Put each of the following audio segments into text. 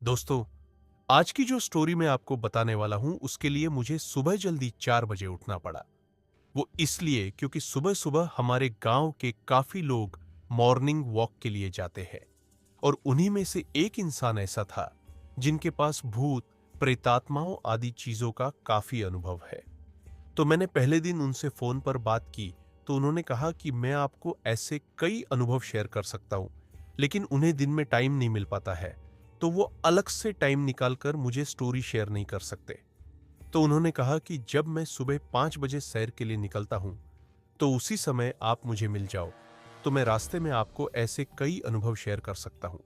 दोस्तों, आज की जो स्टोरी मैं आपको बताने वाला हूं उसके लिए मुझे सुबह जल्दी 4 बजे उठना पड़ा। वो इसलिए क्योंकि सुबह-सुबह हमारे गांव के काफी लोग मॉर्निंग वॉक के लिए जाते हैं और उन्हीं में से एक इंसान ऐसा था जिनके पास भूत, प्रेतात्माओं आदि चीजों का काफी अनुभव है। तो मैंने पहले दिन उनसे फोन पर बात की तो उन्होंने कहा कि मैं आपको ऐसे कई अनुभव शेयर कर सकता हूं, लेकिन उन्हें दिन में टाइम नहीं मिल पाता है, तो वो अलग से टाइम निकालकर मुझे स्टोरी शेयर नहीं कर सकते। तो उन्होंने कहा कि जब मैं सुबह 5 बजे सैर के लिए निकलता हूं, तो उसी समय आप मुझे मिल जाओ, तो मैं रास्ते में आपको ऐसे कई अनुभव शेयर कर सकता हूं।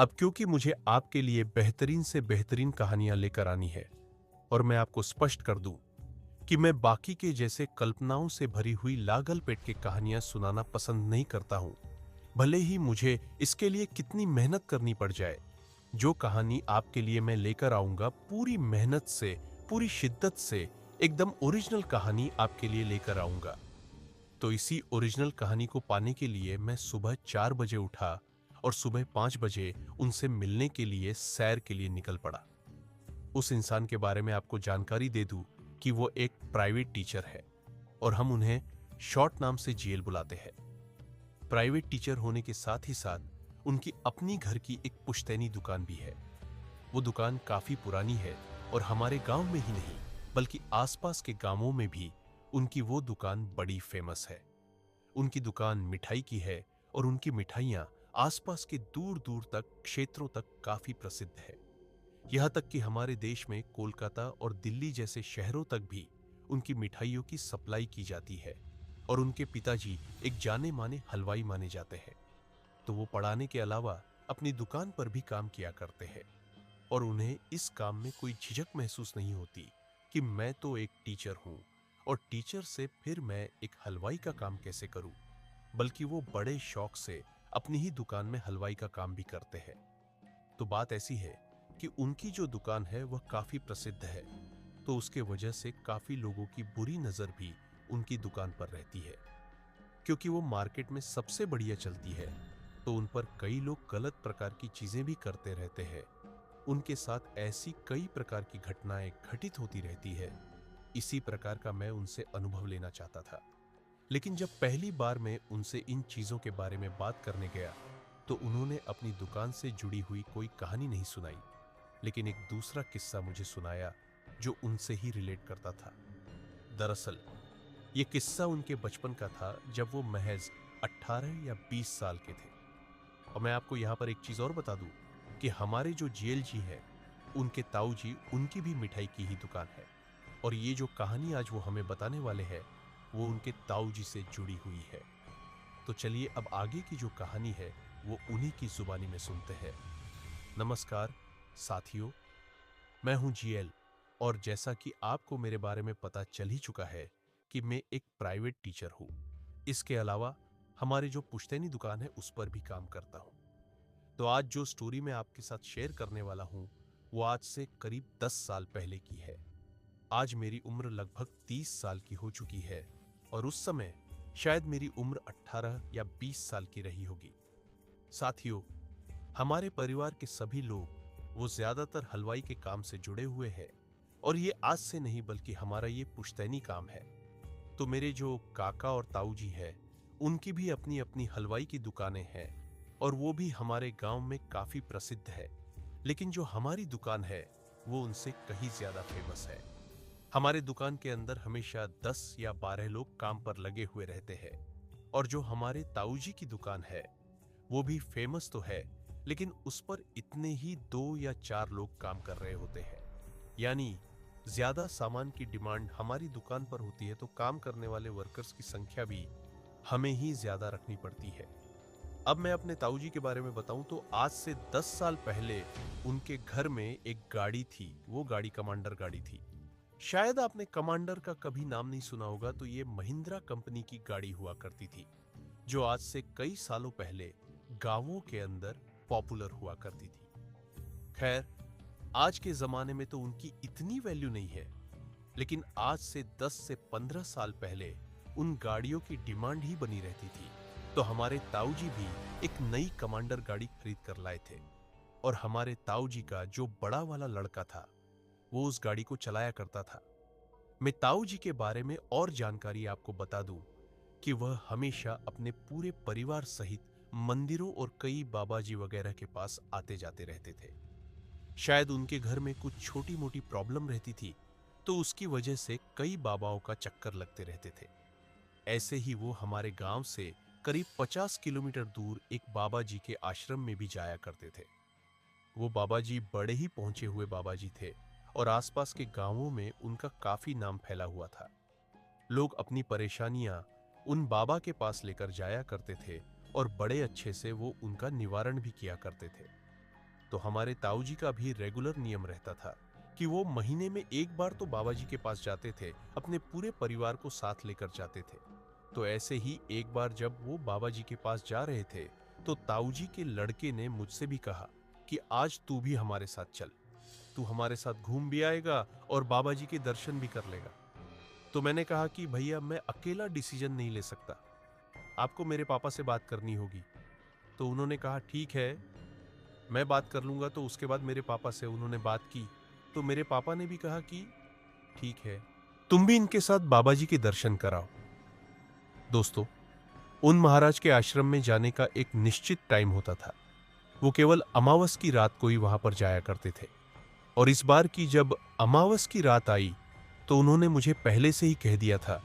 अब क्योंकि मुझे आपके लिए बेहतरीन से बेहतरीन कहानियां लेकर आनी है और मैं आपको स्पष्ट कर दूं कि मैं बाकी के जैसे कल्पनाओं से भरी हुई लागल पेट की कहानियां सुनाना पसंद नहीं करता हूं, भले ही मुझे इसके लिए कितनी मेहनत करनी पड़ जाए। जो कहानी आपके लिए मैं लेकर आऊंगा पूरी मेहनत से, पूरी शिद्दत से एकदम ओरिजिनल कहानी आपके लिए लेकर आऊंगा। तो इसी ओरिजिनल कहानी को पाने के लिए मैं सुबह 4 बजे उठा और सुबह 5 बजे उनसे मिलने के लिए सैर के लिए निकल पड़ा। उस इंसान के बारे में आपको जानकारी दे दूं कि वो एक प्राइवेट टीचर है और हम उन्हें शॉर्ट नाम से जीएल बुलाते हैं। प्राइवेट टीचर होने के साथ ही साथ उनकी अपनी घर की एक पुश्तैनी दुकान भी है। वो दुकान काफी पुरानी है और हमारे गांव में ही नहीं बल्कि आसपास के गांवों में भी उनकी वो दुकान बड़ी फेमस है। उनकी दुकान मिठाई की है और उनकी मिठाइयां आसपास के दूर दूर तक क्षेत्रों तक काफी प्रसिद्ध है। यहां तक कि हमारे देश में कोलकाता और दिल्ली जैसे शहरों तक भी उनकी मिठाइयों की सप्लाई की जाती है और उनके पिताजी एक जाने माने हलवाई माने जाते हैं। तो वो पढ़ाने के अलावा अपनी दुकान पर भी काम किया करते हैं और उन्हें इस काम में कोई झिझक महसूस नहीं होती कि मैं तो एक टीचर हूं और टीचर से फिर मैं एक हलवाई का काम कैसे करूं, बल्कि वो बड़े शौक से अपनी ही दुकान में हलवाई का काम भी करते हैं। तो बात ऐसी है कि उनकी जो दुकान है वह काफी प्रसिद्ध है, तो उसके वजह से काफी लोगों की बुरी नजर भी उनकी दुकान पर रहती है। क्योंकि वो मार्केट में सबसे बढ़िया चलती है, तो उन पर कई लोग गलत प्रकार की चीजें भी करते रहते हैं। उनके साथ ऐसी कई प्रकार की घटनाएं घटित होती रहती है। इसी प्रकार का मैं उनसे अनुभव लेना चाहता था, लेकिन जब पहली बार मैं उनसे इन चीजों के बारे में बात करने गया तो उन्होंने अपनी दुकान से जुड़ी हुई कोई कहानी नहीं सुनाई, लेकिन एक दूसरा किस्सा मुझे सुनाया जो उनसे ही रिलेट करता था। दरअसल ये किस्सा उनके बचपन का था जब वो महज 18 या 20 साल के थे। और मैं आपको यहाँ पर एक चीज और बता दूं कि हमारे जो जेल जी है उनके ताऊ जी, उनकी भी मिठाई की ही दुकान है और ये जो कहानी आज वो हमें बताने वाले हैं वो उनके ताऊ जी से जुड़ी हुई है। तो चलिए अब आगे की जो कहानी है वो उन्हीं की जुबानी में सुनते हैं। नमस्कार साथियों, मैं हूं जीएल और जैसा कि आपको मेरे बारे में पता चल ही चुका है कि मैं एक प्राइवेट टीचर हूं। इसके अलावा हमारी जो पुश्तैनी दुकान है उस पर भी काम करता हूं। तो आज जो स्टोरी मैं आपके साथ शेयर करने वाला हूं वो आज से करीब 10 साल पहले की है। आज मेरी उम्र लगभग 30 साल की हो चुकी है और उस समय शायद मेरी उम्र 18 या 20 साल की रही होगी। साथियों, हमारे परिवार के सभी लोग वो ज्यादातर हलवाई के काम से जुड़े हुए हैं और ये आज से नहीं बल्कि हमारा ये पुश्तैनी काम है। तो मेरे जो काका और ताऊ जी है उनकी भी अपनी अपनी हलवाई की दुकानें हैं और वो भी हमारे गांव में काफी प्रसिद्ध है, लेकिन जो हमारी दुकान है वो उनसे कहीं ज्यादा फेमस है। हमारे दुकान के अंदर हमेशा 10 या 12 लोग काम पर लगे हुए रहते हैं और जो हमारे ताऊ जी की दुकान है वो भी फेमस तो है, लेकिन उस पर इतने ही 2 या 4 लोग काम कर रहे होते हैं। यानी ज्यादा सामान की डिमांड हमारी दुकान पर होती है तो काम करने वाले वर्कर्स की संख्या भी हमें ही ज्यादा रखनी पड़ती है। अब मैं अपने ताऊ जी के बारे में बताऊं तो आज से 10 साल पहले उनके घर में एक गाड़ी थी। वो गाड़ी कमांडर गाड़ी थी। शायद आपने कमांडर का कभी नाम नहीं सुना होगा, तो ये महिंद्रा कंपनी की गाड़ी हुआ करती थी जो आज से कई सालों पहले गांवों के अंदर पॉपुलर हुआ करती थी। खैर, आज के जमाने में तो उनकी इतनी वैल्यू नहीं है, लेकिन आज से 10 से 15 साल पहले उन गाड़ियों की डिमांड ही बनी रहती थी। तो हमारे ताऊ जी भी एक नई कमांडर गाड़ी खरीद कर लाए थे। और हमारे ताऊ जी का जो बड़ा वाला लड़का था वो उस गाड़ी को चलाया करता था। मैं ताऊ जी के बारे में और जानकारी आपको बता दूं कि वह हमेशा अपने पूरे परिवार सहित मंदिरों और कई बाबा जी वगैरह के पास आते जाते रहते थे। शायद उनके घर में कुछ छोटी मोटी प्रॉब्लम रहती थी, तो उसकी वजह से कई बाबाओं का चक्कर लगते रहते थे। ऐसे ही वो हमारे गांव से करीब 50 किलोमीटर दूर एक बाबा जी के आश्रम में भी जाया करते थे। वो बाबा जी बड़े ही पहुंचे हुए बाबा जी थे और आसपास के गांवों में उनका काफी नाम फैला हुआ था। लोग अपनी परेशानियां उन बाबा के पास लेकर जाया करते थे और बड़े अच्छे से वो उनका निवारण भी किया करते थे। तो हमारे ताऊ जी का भी रेगुलर नियम रहता था कि वो महीने में एक बार तो बाबा जी के पास जाते थे, अपने पूरे परिवार को साथ लेकर जाते थे। तो ऐसे ही एक बार जब वो बाबा जी के पास जा रहे थे तो ताऊ जी के लड़के ने मुझसे भी कहा कि आज तू भी हमारे साथ चल, तू हमारे साथ घूम भी आएगा और बाबा जी के दर्शन भी कर लेगा। तो मैंने कहा कि भैया मैं अकेला डिसीजन नहीं ले सकता, आपको मेरे पापा से बात करनी होगी। तो उन्होंने कहा ठीक है, मैं बात कर लूंगा। तो उसके बाद मेरे पापा से उन्होंने बात की, तो मेरे पापा ने भी कहा कि ठीक है, तुम भी इनके साथ बाबा जी के दर्शन कराओ। दोस्तों, उन महाराज के आश्रम में जाने का एक निश्चित टाइम होता था। वो केवल अमावस की रात को ही वहां पर जाया करते थे। और इस बार की जब अमावस की रात आई तो उन्होंने मुझे पहले से ही कह दिया था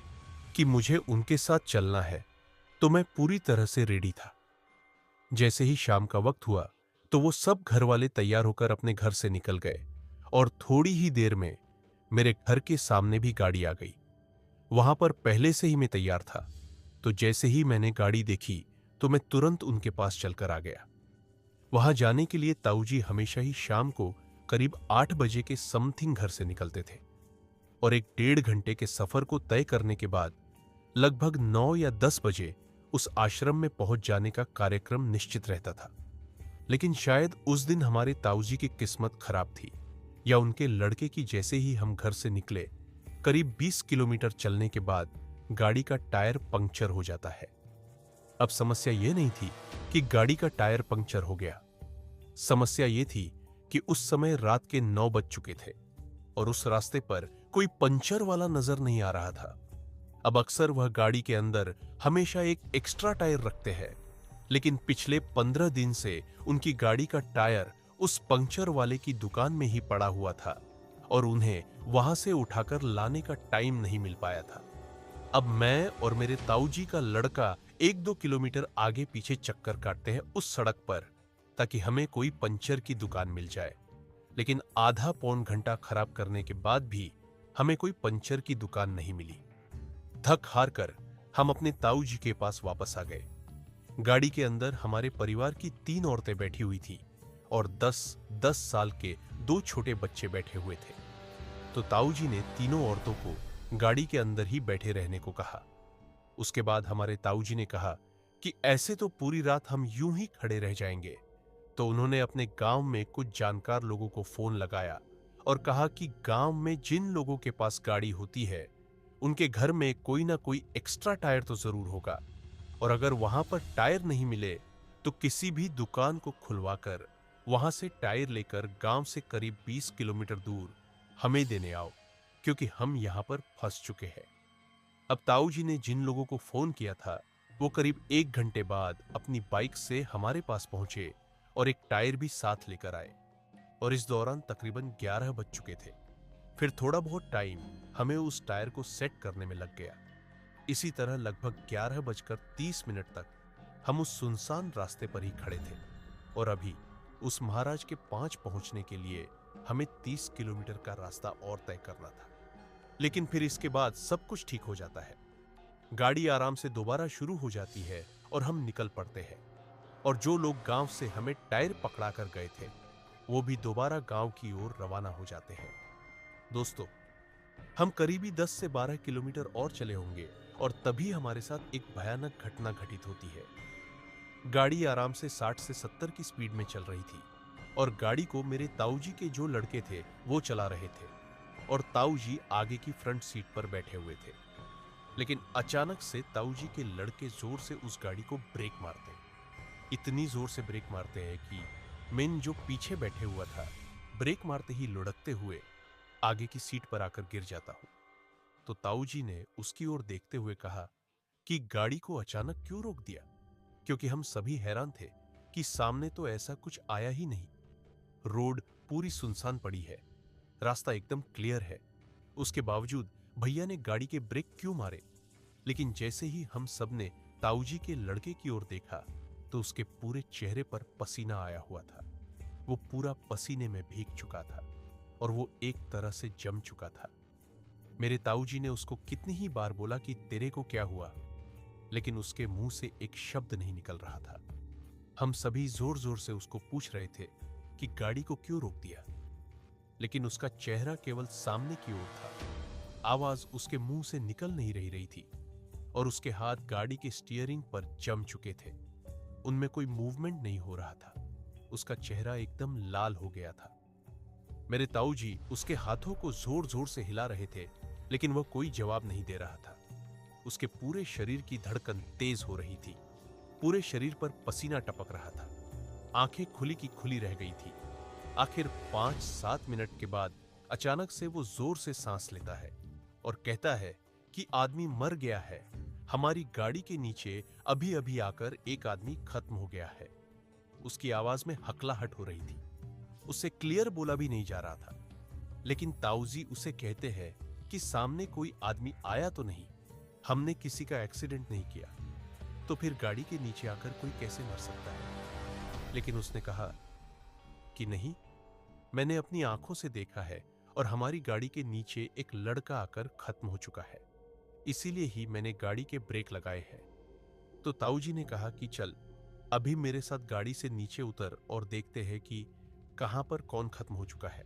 कि मुझे उनके साथ चलना है। तो मैं पूरी तरह से रेडी था। जैसे ही शाम का वक्त हुआ तो वो सब घर वाले तैयार होकर अपने घर से निकल गए और थोड़ी ही देर में मेरे घर के सामने भी गाड़ी आ गई। वहां पर पहले से ही मैं तैयार था, तो जैसे ही मैंने गाड़ी देखी तो मैं तुरंत उनके पास चलकर आ गया। वहां जाने के लिए ताऊ जी हमेशा ही शाम को करीब 8 बजे के समथिंग घर से निकलते थे और एक 1.5 घंटे के सफर को तय करने के बाद लगभग 9 या 10 बजे उस आश्रम में पहुंच जाने का कार्यक्रम निश्चित रहता था। लेकिन शायद उस दिन हमारे ताऊ जी की किस्मत खराब थी या उनके लड़के की। जैसे ही हम घर से निकले करीब 20 किलोमीटर चलने के बाद गाड़ी का टायर पंक्चर हो जाता है। अब समस्या यह नहीं थी कि गाड़ी का टायर पंक्चर हो गया, समस्या यह थी कि उस समय रात के 9 बज चुके थे और उस रास्ते पर कोई पंचर वाला नजर नहीं आ रहा था। अब अक्सर वह गाड़ी के अंदर हमेशा एक एक्स्ट्रा टायर रखते हैं, लेकिन पिछले 15 दिन से उनकी गाड़ी का टायर उस पंक्चर वाले की दुकान में ही पड़ा हुआ था और उन्हें वहां से उठाकर लाने का टाइम नहीं मिल पाया था। अब मैं और मेरे ताऊ जी का लड़का 1-2 किलोमीटर आगे पीछे चक्कर काटते हैं उस सड़क पर ताकि हमें कोई पंचर की दुकान मिल जाए। लेकिन आधा पौन घंटा खराब करने के बाद भी हमें कोई पंचर की दुकान नहीं मिली। थक हार कर हम अपने ताऊ जी के पास वापस आ गए। गाड़ी के अंदर हमारे परिवार की 3 औरतें बैठी हुई थी और 10-10 साल के 2 छोटे बच्चे बैठे हुए थे। तो ताऊ जी ने तीनों औरतों को गाड़ी के अंदर ही बैठे रहने को कहा। उसके बाद हमारे ताऊ जी ने कहा कि ऐसे तो पूरी रात हम यूं ही खड़े रह जाएंगे। तो उन्होंने अपने गांव में कुछ जानकार लोगों को फोन लगाया और कहा कि गांव में जिन लोगों के पास गाड़ी होती है उनके घर में कोई ना कोई एक्स्ट्रा टायर तो जरूर होगा, और अगर वहां पर टायर नहीं मिले तो किसी भी दुकान को खुलवाकर वहां से टायर लेकर गांव से करीब 20 किलोमीटर दूर हमें देने आओ, क्योंकि हम यहां पर फंस चुके हैं। अब ताऊ जी ने जिन लोगों को फोन किया था वो करीब 1 घंटे बाद अपनी बाइक से हमारे पास पहुंचे और एक टायर भी साथ लेकर आए, और इस दौरान तकरीबन 11 बज चुके थे। फिर थोड़ा बहुत टाइम हमें उस टायर को सेट करने में लग गया। इसी तरह लगभग 11:30 तक हम उस सुनसान रास्ते पर ही खड़े थे और अभी उस महाराज के 5 पहुंचने के लिए हमें 30 किलोमीटर का रास्ता और तय करना था। लेकिन फिर इसके बाद सब कुछ ठीक हो जाता है। गाड़ी आराम से दोबारा शुरू हो जाती है और हम निकल पड़ते हैं, और जो लोग गांव से हमें टायर पकड़ा कर गए थे वो भी दोबारा गांव की ओर रवाना हो जाते हैं। दोस्तों, हम करीबी 10 से 12 किलोमीटर और चले होंगे और तभी हमारे साथ एक भयानक घटना घटित होती है। गाड़ी आराम से 60 से 70 की स्पीड में चल रही थी और गाड़ी को मेरे ताऊ जी के जो लड़के थे वो चला रहे थे और ताऊ जी आगे की फ्रंट सीट पर बैठे हुए थे। लेकिन अचानक से ताऊ जी के लड़के जोर से उस गाड़ी को ब्रेक मारते हैं। इतनी जोर से ब्रेक मारते हैं कि मिन जो पीछे बैठे हुआ था, ब्रेक मारते ही लुढ़कते हुए आगे की सीट पर आकर गिर जाता हूं। तो ताऊ जी ने उसकी ओर देखते हुए कहा कि गाड़ी को अचानक क्यों रोक दिया, क्योंकि हम सभी हैरान थे कि सामने तो ऐसा कुछ आया ही नहीं। रोड पूरी सुनसान पड़ी है, रास्ता एकदम क्लियर है। उसके बावजूद भैया ने गाड़ी के ब्रेक क्यों मारे? लेकिन जैसे ही हम सब ने ताऊजी के लड़के की ओर देखा तो उसके पूरे चेहरे पर पसीना आया हुआ था। वो पूरा पसीने में भीग चुका था और वो एक तरह से जम चुका था। मेरे ताऊजी ने उसको कितनी ही बार बोला कि तेरे को क्या हुआ, लेकिन उसके मुंह से एक शब्द नहीं निकल रहा था। हम सभी जोर जोर से उसको पूछ रहे थे कि गाड़ी को क्यों रोक दिया, लेकिन उसका चेहरा केवल सामने की ओर था। आवाज उसके मुंह से निकल नहीं रही थी और उसके हाथ गाड़ी के स्टीयरिंग पर जम चुके थे। उनमें कोई मूवमेंट नहीं हो रहा था। उसका चेहरा एकदम लाल हो गया था। मेरे ताऊजी उसके हाथों को जोर जोर से हिला रहे थे, लेकिन वह कोई जवाब नहीं दे रहा था। उसके पूरे शरीर की धड़कन तेज हो रही थी। पूरे शरीर पर पसीना टपक रहा था। आंखें खुली की खुली रह गई थी। आखिर 5-7 मिनट के बाद अचानक से वो जोर से सांस लेता है और कहता है कि आदमी मर गया है। हमारी गाड़ी के नीचे अभी अभी आकर एक आदमी खत्म हो गया है। उसकी आवाज में हकलाहट हो रही थी। उससे क्लियर बोला भी नहीं जा रहा था। लेकिन ताऊजी उसे कहते हैं कि सामने कोई आदमी आया तो नहीं, हमने किसी का एक्सीडेंट नहीं किया, तो फिर गाड़ी के नीचे आकर कोई कैसे मर सकता है? लेकिन उसने कहा कि नहीं, मैंने अपनी आंखों से देखा है और हमारी गाड़ी के नीचे एक लड़का आकर खत्म हो चुका है, इसीलिए ही मैंने गाड़ी के ब्रेक लगाए हैं। तो ताऊजी ने कहा कि चल अभी मेरे साथ गाड़ी से नीचे उतर और देखते हैं कि कहां पर कौन खत्म हो चुका है।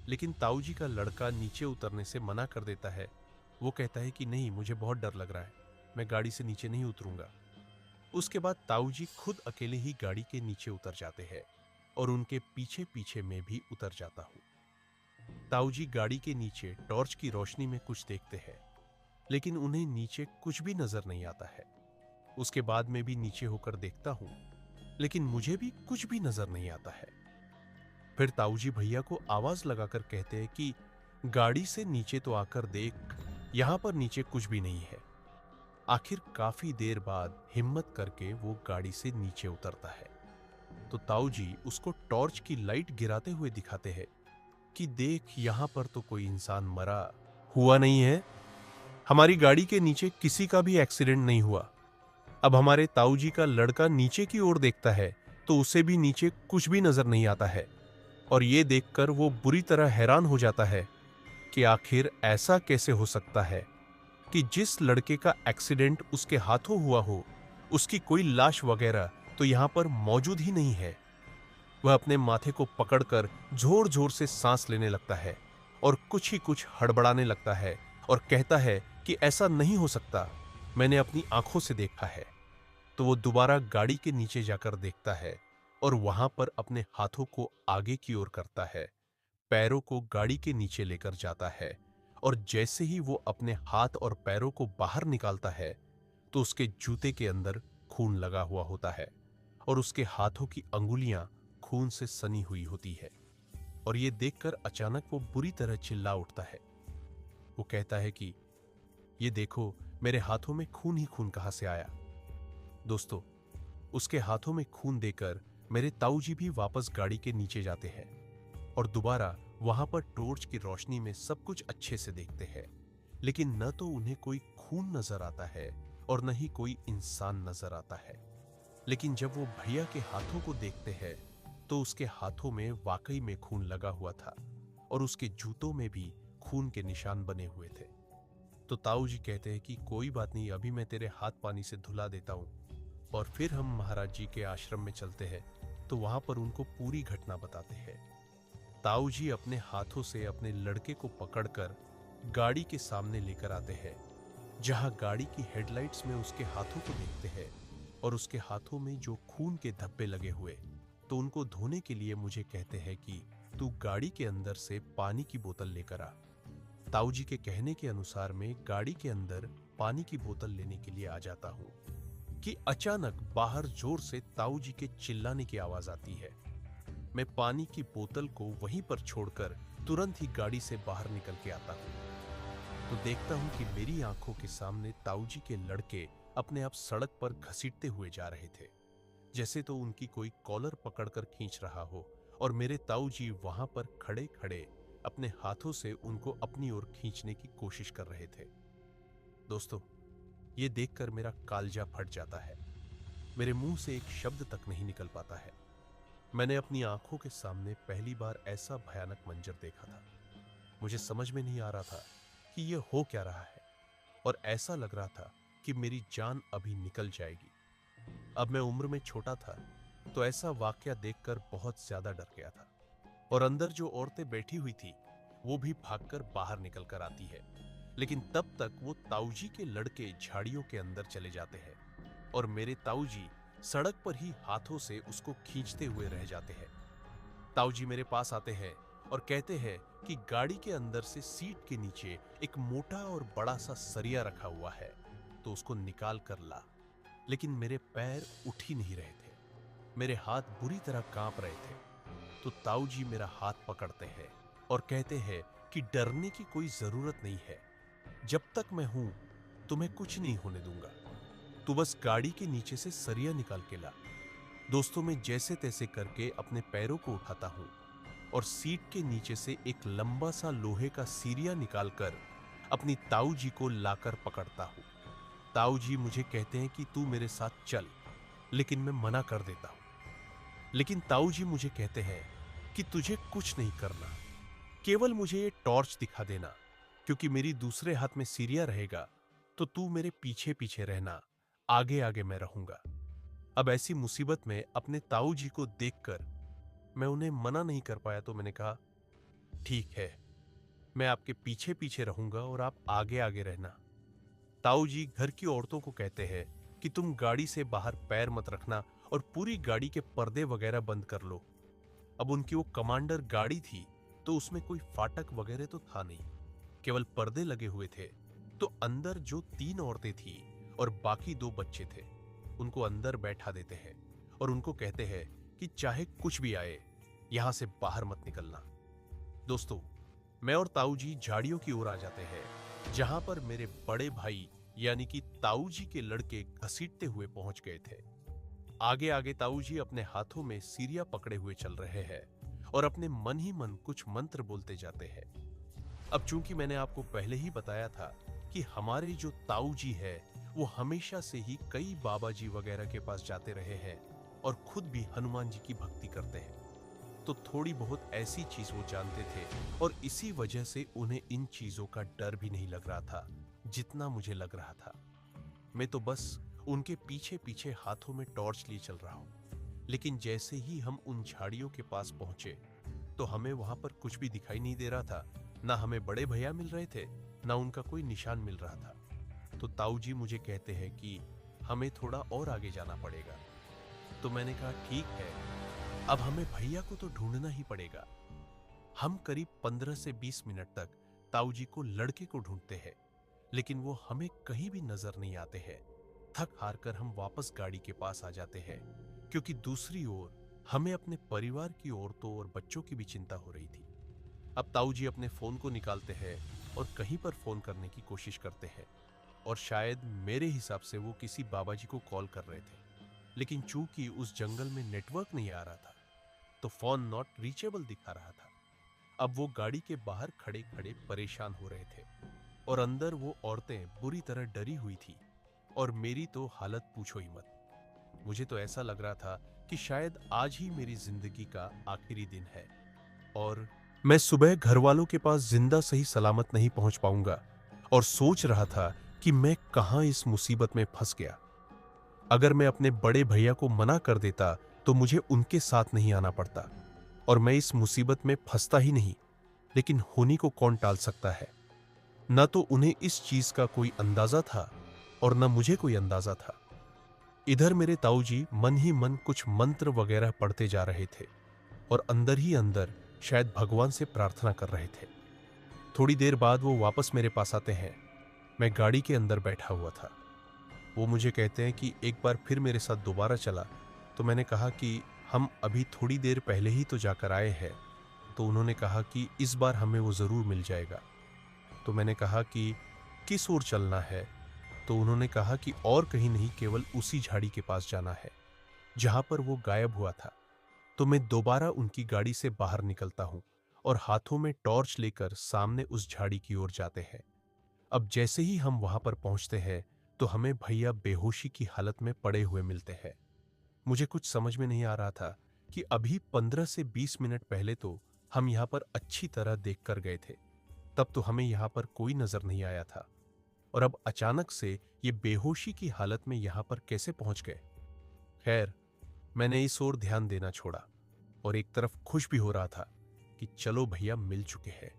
लेकिन ताऊजी का लड़का नीचे उतरने से मना कर देता है। वो कहता है कि नहीं, मुझे बहुत डर लग रहा है, मैं गाड़ी से नीचे नहीं उतरूंगा। उसके बाद ताऊजी खुद अकेले ही गाड़ी के नीचे उतर जाते हैं और उनके पीछे पीछे मैं भी उतर जाता हूं। ताऊजी गाड़ी के नीचे टॉर्च की रोशनी में कुछ देखते हैं, लेकिन उन्हें नीचे कुछ भी नजर नहीं आता है। उसके बाद मैं भी नीचे होकर देखता हूं, लेकिन मुझे भी कुछ भी नजर नहीं आता है। फिर ताऊजी भैया को आवाज लगाकर कहते हैं कि गाड़ी से नीचे तो आकर देख, यहां पर नीचे कुछ भी नहीं है। आखिर काफी देर बाद हिम्मत करके वो गाड़ी से नीचे उतरता है तो ताऊजी उसको टॉर्च की लाइट गिराते हुए दिखाते हैं कि देख, यहां पर तो कोई इंसान मरा हुआ नहीं है। हमारी गाड़ी के नीचे किसी का भी एक्सीडेंट नहीं हुआ। अब हमारे ताऊजी का लड़का नीचे की ओर देखता है तो उसे भी नीचे कुछ भी नजर नहीं आता है और ये देखकर वो बुरी तरह हैरान हो जाता है कि आखिर ऐसा कैसे हो सकता है कि जिस लड़के का एक्सीडेंट उसके हाथों हुआ हो, उसकी कोई लाश वगैरह तो यहां पर मौजूद ही नहीं है। वह अपने माथे को पकड़कर जोर जोर से सांस लेने लगता है और कुछ ही कुछ हड़बड़ाने लगता है और कहता है कि ऐसा नहीं हो सकता, मैंने अपनी आंखों से देखा है। तो वो दोबारा गाड़ी के नीचे जाकर देखता है और वहां पर अपने हाथों को आगे की ओर करता है, पैरों को गाड़ी के नीचे लेकर जाता है और जैसे ही वो अपने हाथ और पैरों को बाहर निकालता है तो उसके जूते के अंदर खून लगा हुआ होता है और उसके हाथों की अंगुलियां खून से सनी हुई होती है। और ये देखकर अचानक वो बुरी तरह चिल्ला उठता है। वो कहता है कि ये देखो, मेरे हाथों में खून ही खून कहां से आया। दोस्तों, उसके हाथों में खून देकर मेरे ताऊजी भी वापस गाड़ी के नीचे जाते हैं और दोबारा वहां पर टॉर्च की रोशनी में सब कुछ अच्छे से देखते हैं, लेकिन न तो उन्हें कोई खून नजर आता है और न ही कोई इंसान नजर आता है। लेकिन जब वो भैया के हाथों को देखते हैं तो उसके हाथों में वाकई में खून लगा हुआ था और उसके जूतों में भी खून के निशान बने हुए थे। तो ताऊजी कहते हैं कि कोई बात नहीं, अभी मैं तेरे हाथ पानी से धुला देता हूं। और फिर हम महाराज जी के आश्रम में चलते हैं तो वहां पर उनको पूरी घटना बताते हैं। ताऊजी अपने हाथों से अपने लड़के को पकड़कर गाड़ी के सामने लेकर आते हैं, जहां गाड़ी की हेडलाइट्स में उसके हाथों को देखते हैं और उसके हाथों में जो खून के धब्बे लगे हुए, तो उनको धोने के लिए मुझे कहते हैं कि तू गाड़ी के अंदर से पानी की बोतल लेकर आ। ताऊजी के कहने के अनुसार मैं गाड़ी के अंदर पानी की बोतल लेने के लिए आ जाता हूं कि अचानक बाहर जोर से ताऊजी के चिल्लाने की आवाज आती है। मैं पानी की बोतल को वहीं पर छोड़कर तुरंत ही गाड़ी से बाहर निकल के आता हूँ तो देखता हूँ कि मेरी आंखों के सामने ताऊजी के लड़के अपने आप सड़क पर घसीटते हुए जा रहे थे, जैसे तो उनकी कोई कॉलर पकड़कर खींच रहा हो और मेरे ताऊजी वहां पर खड़े खड़े अपने हाथों से उनको अपनी ओर खींचने की कोशिश कर रहे थे। दोस्तों, ये देखकर मेरा कालजा फट जाता है। मेरे मुंह से एक शब्द तक नहीं निकल पाता है। मैंने अपनी आंखों के सामने पहली बार ऐसा भयानक मंजर देखा था। मुझे समझ में नहीं आ रहा था कि यह हो क्या रहा है और ऐसा लग रहा था कि मेरी जान अभी निकल जाएगी। अब मैं उम्र में छोटा था तो ऐसा वाकया देखकर बहुत ज्यादा डर गया था और अंदर जो औरतें बैठी हुई थी वो भी भागकर बाहर निकल कर आती है, लेकिन तब तक वो ताऊजी के लड़के झाड़ियों के अंदर चले जाते हैं और मेरे ताऊजी सड़क पर ही हाथों से उसको खींचते हुए रह जाते हैं। ताऊजी मेरे पास आते हैं और कहते हैं कि गाड़ी के अंदर से सीट के नीचे एक मोटा और बड़ा सा सरिया रखा हुआ है तो उसको निकाल कर ला। लेकिन मेरे पैर उठ ही नहीं रहे थे, मेरे हाथ बुरी तरह कांप रहे थे। तो ताऊजी मेरा हाथ पकड़ते हैं और कहते हैं कि डरने की कोई जरूरत नहीं है, जब तक मैं हूं तुम्हें कुछ नहीं होने दूंगा, तू बस गाड़ी के नीचे से सरिया निकाल के ला। दोस्तों, मैं जैसे तैसे करके अपने पैरों को उठाता हूं और सीट के नीचे से एक लंबा सा लोहे का सीरिया निकालकर अपनी ताऊजी को लाकर पकड़ता हूं। ताऊजी मुझे कहते हैं कि तू मेरे साथ चल, लेकिन मैं मना कर देता हूं। लेकिन ताऊजी मुझे कहते हैं कि तुझे कुछ नहीं करना, केवल मुझे ये टॉर्च दिखा देना, क्योंकि मेरी दूसरे हाथ में सीरिया रहेगा तो तू मेरे पीछे पीछे रहना, आगे आगे मैं रहूंगा। अब ऐसी मुसीबत में अपने ताऊजी को देखकर मैं उन्हें मना नहीं कर पाया तो मैंने कहा, ठीक है, मैं आपके पीछे पीछे रहूंगा और आप आगे आगे रहना। ताऊजी घर की औरतों को कहते हैं कि तुम गाड़ी से बाहर पैर मत रखना और पूरी गाड़ी के पर्दे वगैरह बंद कर लो। अब उनकी वो कमांडर गाड़ी थी तो उसमें कोई फाटक वगैरह तो था नहीं, केवल पर्दे लगे हुए थे। तो अंदर जो 3 औरतें थी और बाकी 2 बच्चे थे, उनको अंदर बैठा देते हैं और उनको कहते हैं कि चाहे कुछ भी आए यहां से बाहर मत निकलना। दोस्तों, मैं और ताऊजी झाड़ियों की ओर आ जाते हैं जहां पर मेरे बड़े भाई यानी कि ताऊजी के लड़के घसीटते हुए पहुंच गए थे। आगे आगे ताऊजी अपने हाथों में सीरिया पकड़े हुए चल रहे हैं और अपने मन ही मन कुछ मंत्र बोलते जाते हैं। अब चूंकि मैंने आपको पहले ही बताया था कि हमारे जो ताऊजी है वो हमेशा से ही कई बाबा जी वगैरह के पास जाते रहे हैं और खुद भी हनुमान जी की भक्ति करते हैं, तो थोड़ी बहुत ऐसी चीज वो जानते थे और इसी वजह से उन्हें इन चीजों का डर भी नहीं लग रहा था जितना मुझे लग रहा था। मैं तो बस उनके पीछे पीछे हाथों में टॉर्च लिए चल रहा हूं। लेकिन जैसे ही हम उन झाड़ियों के पास पहुंचे तो हमें वहां पर कुछ भी दिखाई नहीं दे रहा था, ना हमें बड़े भैया मिल रहे थे, ना उनका कोई निशान मिल रहा था। तो ताऊजी मुझे कहते हैं कि हमें थोड़ा और आगे जाना पड़ेगा। तो मैंने कहा, ठीक है, अब हमें भैया को तो ढूंढना ही पड़ेगा। हम करीब 15 से 20 मिनट तक ताऊजी को लड़के को ढूंढते हैं, लेकिन वो हमें कहीं भी नजर नहीं आते हैं। थक हार कर हम वापस गाड़ी के पास आ जाते हैं, क्योंकि दूसरी ओर हमें अपने परिवार की औरतों और बच्चों की भी चिंता हो रही थी। अब ताऊजी अपने फोन को निकालते हैं और कहीं पर फोन करने की कोशिश करते हैं और शायद मेरे हिसाब से वो किसी बाबा जी को कॉल कर रहे थे, लेकिन चूंकि उस जंगल में नेटवर्क नहीं आ रहा था तो फोन नॉट रीचेबल दिखा रहा था। अब वो गाड़ी के बाहर खड़े खड़े परेशान हो रहे थे और अंदर वो औरतें बुरी तरह डरी हुई थी और मेरी तो हालत पूछो ही मत। मुझे तो ऐसा लग रहा था कि शायद आज ही मेरी जिंदगी का आखिरी दिन है और मैं सुबह घर वालों के पास जिंदा सही सलामत नहीं पहुंच पाऊंगा और सोच रहा था कि मैं कहां इस मुसीबत में फंस गया। अगर मैं अपने बड़े भैया को मना कर देता तो मुझे उनके साथ नहीं आना पड़ता और मैं इस मुसीबत में फंसता ही नहीं, लेकिन होनी को कौन टाल सकता है। न तो उन्हें इस चीज का कोई अंदाजा था और न मुझे कोई अंदाजा था। इधर मेरे ताऊजी मन ही मन कुछ मंत्र वगैरह पढ़ते जा रहे थे और अंदर ही अंदर शायद भगवान से प्रार्थना कर रहे थे। थोड़ी देर बाद वो वापस मेरे पास आते हैं। मैं गाड़ी के अंदर बैठा हुआ था। वो मुझे कहते हैं कि एक बार फिर मेरे साथ दोबारा चला। तो मैंने कहा कि हम अभी थोड़ी देर पहले ही तो जाकर आए हैं। तो उन्होंने कहा कि इस बार हमें वो ज़रूर मिल जाएगा। तो मैंने कहा कि किस ओर चलना है? तो उन्होंने कहा कि और कहीं नहीं, केवल उसी झाड़ी के पास जाना है जहां पर वो गायब हुआ था। तो मैं दोबारा उनकी गाड़ी से बाहर निकलता हूं और हाथों में टॉर्च लेकर सामने उस झाड़ी की ओर जाते हैं। अब जैसे ही हम वहां पर पहुंचते हैं तो हमें भैया बेहोशी की हालत में पड़े हुए मिलते हैं। मुझे कुछ समझ में नहीं आ रहा था कि अभी 15 से 20 मिनट पहले तो हम यहाँ पर अच्छी तरह देख कर गए थे। तब तो हमें यहाँ पर कोई नजर नहीं आया था, और अब अचानक से ये बेहोशी की हालत में यहाँ पर कैसे पहुंच गए? खैर, मैंने इस ओर ध्यान देना छोड़ा और एक तरफ खुश भी हो रहा था कि चलो भैया मिल चुके हैं।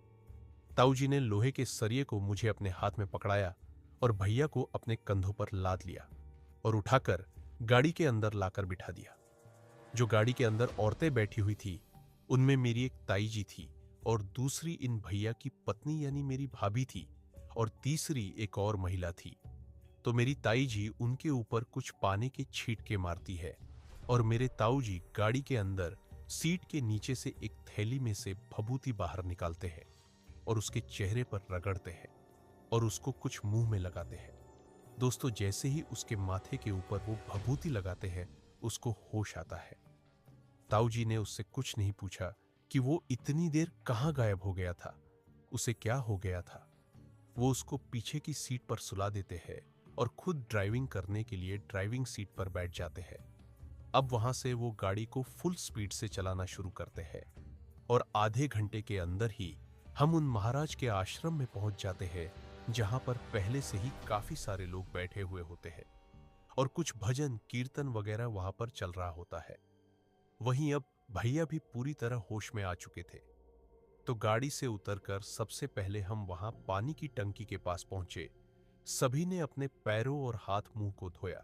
ताऊजी ने लोहे के सरिये को मुझे अपने हाथ में पकड़ाया और भैया को अपने कंधों पर लाद लिया और उठाकर गाड़ी के अंदर लाकर बिठा दिया। जो गाड़ी के अंदर औरतें बैठी हुई थी, उनमें मेरी एक ताई जी थी और दूसरी इन भैया की पत्नी यानी मेरी भाभी थी, और तीसरी एक और महिला थी। तो मेरी ताई जी उनके ऊपर कुछ पानी के छींटे मारती है और मेरे ताऊ जी गाड़ी के अंदर सीट के नीचे से एक थैली में से भभूति बाहर निकालते हैं और उसके चेहरे पर रगड़ते हैं और उसको कुछ मुंह में लगाते हैं। दोस्तों, जैसे ही उसके माथे के ऊपर वो भभूति लगाते हैं, उसको होश आता है। ताऊ जी ने उससे कुछ नहीं पूछा कि वो इतनी देर कहाँ गायब हो गया था, उसे क्या हो गया था। वो उसको पीछे की सीट पर सुला देते हैं और खुद ड्राइविंग करने के लिए ड्राइविंग सीट पर बैठ जाते हैं। अब वहां से वो गाड़ी को फुल स्पीड से चलाना शुरू करते हैं और आधे घंटे के अंदर ही हम उन महाराज के आश्रम में पहुंच जाते हैं, जहां पर पहले से ही काफी सारे लोग बैठे हुए होते हैं और कुछ भजन कीर्तन वगैरह वहां पर चल रहा होता है। वहीं अब भैया भी पूरी तरह होश में आ चुके थे। तो गाड़ी से उतरकर सबसे पहले हम वहां पानी की टंकी के पास पहुंचे। सभी ने अपने पैरों और हाथ मुंह को धोया।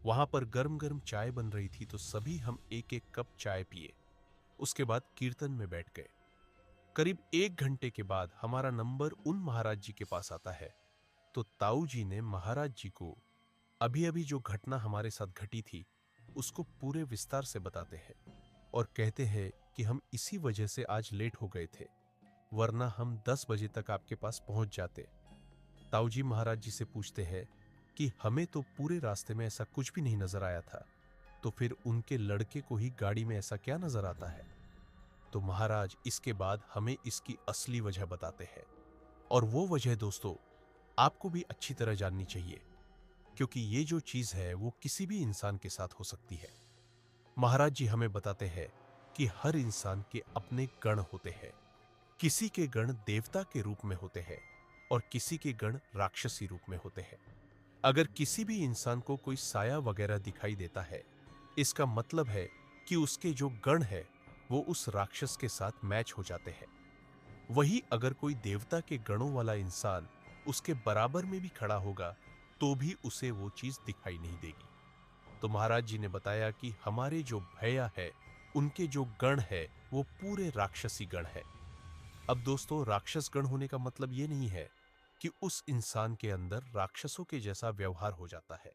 वहां पर गर्म गर्म चाय बन रही थी, तो सभी हम एक एक कप चाय पिए। उसके बाद कीर्तन में बैठ गए। करीब 1 घंटे के बाद हमारा नंबर उन महाराज जी के पास आता है। तो ताऊ जी ने महाराज जी को अभी अभी जो घटना हमारे साथ घटी थी उसको पूरे विस्तार से बताते हैं और कहते हैं कि हम इसी वजह से आज लेट हो गए थे, वरना हम 10 बजे तक आपके पास पहुंच जाते। ताऊ जी महाराज जी से पूछते हैं कि हमें तो पूरे रास्ते में ऐसा कुछ भी नहीं नजर आया था, तो फिर उनके लड़के को ही गाड़ी में ऐसा क्या नजर आता है? तो महाराज इसके बाद हमें इसकी असली वजह बताते हैं, और वो वजह दोस्तों आपको भी अच्छी तरह जाननी चाहिए, क्योंकि ये जो चीज है वो किसी भी इंसान के साथ हो सकती है। महाराज जी हमें बताते हैं कि हर इंसान के अपने गण होते हैं। किसी के गण देवता के रूप में होते हैं और किसी के गण राक्षसी रूप में होते हैं। अगर किसी भी इंसान को कोई साया वगैरह दिखाई देता है, इसका मतलब है कि उसके जो गण है वो उस राक्षस के साथ मैच हो जाते हैं। वही अगर कोई देवता के गणों वाला इंसान उसके बराबर में भी खड़ा होगा तो भी उसे वो चीज दिखाई नहीं देगी। तो महाराज जी ने बताया कि हमारे जो भैया है उनके जो गण है वो पूरे राक्षसी गण है। अब दोस्तों, राक्षस गण होने का मतलब ये नहीं है कि उस इंसान के अंदर राक्षसों के जैसा व्यवहार हो जाता है।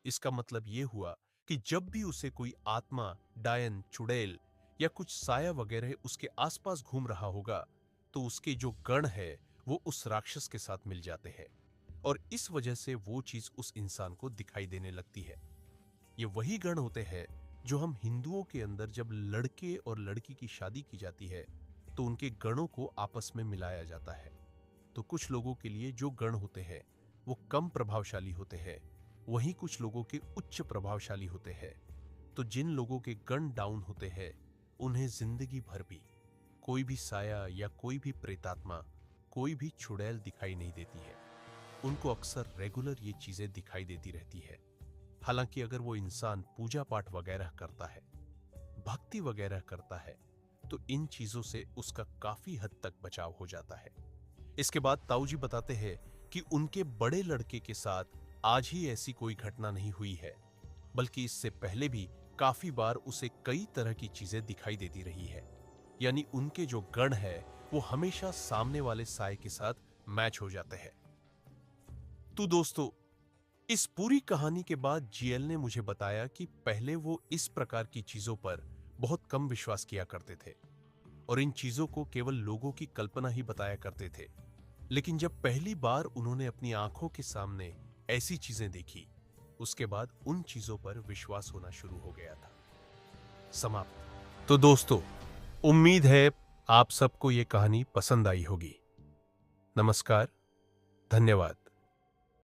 इसका मतलब ये हुआ कि जब भी उसे कोई आत्मा, डायन, चुड़ैल या कुछ साया वगैरह उसके आसपास घूम रहा होगा, तो उसके जो गण है वो उस राक्षस के साथ मिल जाते हैं और इस वजह से वो चीज उस इंसान को दिखाई देने लगती है। ये वही गण होते हैं जो हम हिंदुओं के अंदर जब लड़के और लड़की की शादी की जाती है तो उनके गणों को आपस में मिलाया जाता है। तो कुछ लोगों के लिए जो गण होते हैं वो कम प्रभावशाली होते हैं, वहीं कुछ लोगों के उच्च प्रभावशाली होते हैं। तो जिन लोगों के गण डाउन होते हैं उन्हें जिंदगी भर भी कोई भी साया या कोई भी प्रेतात्मा, कोई भी चुड़ैल दिखाई नहीं देती है। उनको अक्सर रेगुलर ये चीजें दिखाई देती रहती है। हालांकि अगर वो इंसान पूजा पाठ वगैरह करता है, भक्ति वगैरह करता है, तो इन चीजों से उसका काफी हद तक बचाव हो जाता है। इसके बाद ताऊ जी बताते हैं कि उनके बड़े लड़के के साथ आज ही ऐसी कोई घटना नहीं हुई है, बल्कि इससे पहले भी काफी बार उसे कई तरह की चीजें दिखाई देती रही है। यानी उनके जो गण है वो हमेशा सामने वाले साए के साथ मैच हो जाते हैं। तो दोस्तों, इस पूरी कहानी के बाद जीएल ने मुझे बताया कि पहले वो इस प्रकार की चीजों पर बहुत कम विश्वास किया करते थे और इन चीजों को केवल लोगों की कल्पना ही बताया करते थे। लेकिन जब पहली बार उन्होंने अपनी आंखों के सामने ऐसी चीजें देखी, उसके बाद उन चीजों पर विश्वास होना शुरू हो गया था। समाप्त। तो दोस्तों, उम्मीद है आप सबको ये कहानी पसंद आई होगी। नमस्कार, धन्यवाद।